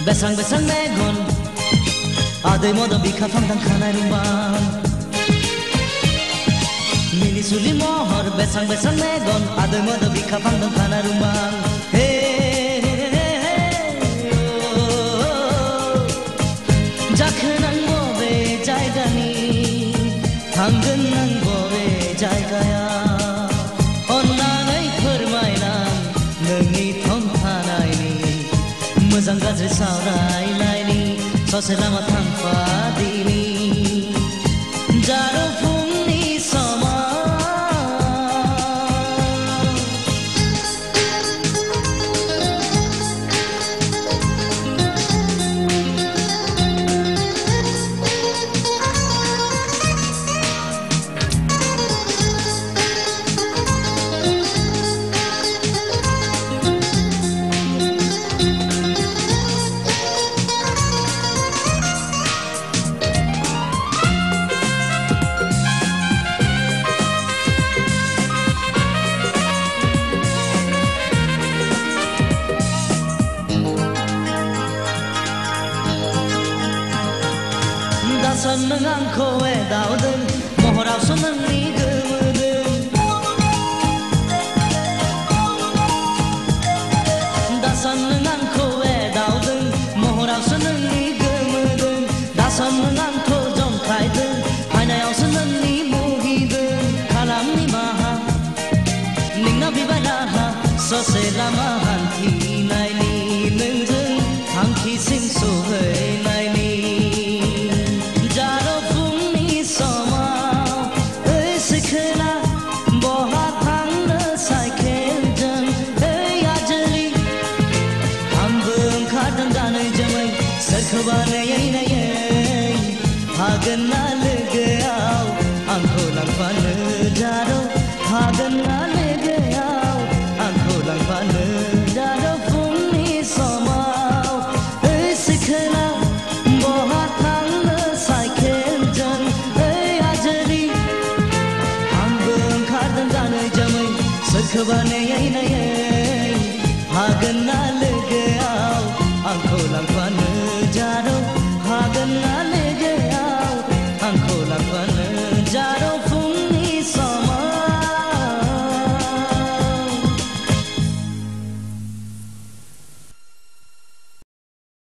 Besang-besang megon Aday modo bika fangdang kanay rumah Mini suli mohor Besang-besang megon Aday modo bika fangdang kanay rumah Jakhenan bobe jaygani Thanggenan bobe jaygaya Onnanay फोरमायनां नोंनि थंथानायनि मोजां गाज्रि सावरायनायनि ससे लामा थांफादिनि जारो फुंनि समाव Dasan nang angko dauden mohorau seneng ni gemeden Dasan nang angko dauden mohorau seneng ni gemeden Dasan nang angko jom kaiden hainayau seneng ni muhiden kalam ni maha ning na bibalaha sose lama hanti nai ni nungjung hangki sing sohei nai ni Hagana legayau angko langfane jaro Hagana legayau angko langfane गोसोबानायै नायै हागोन ना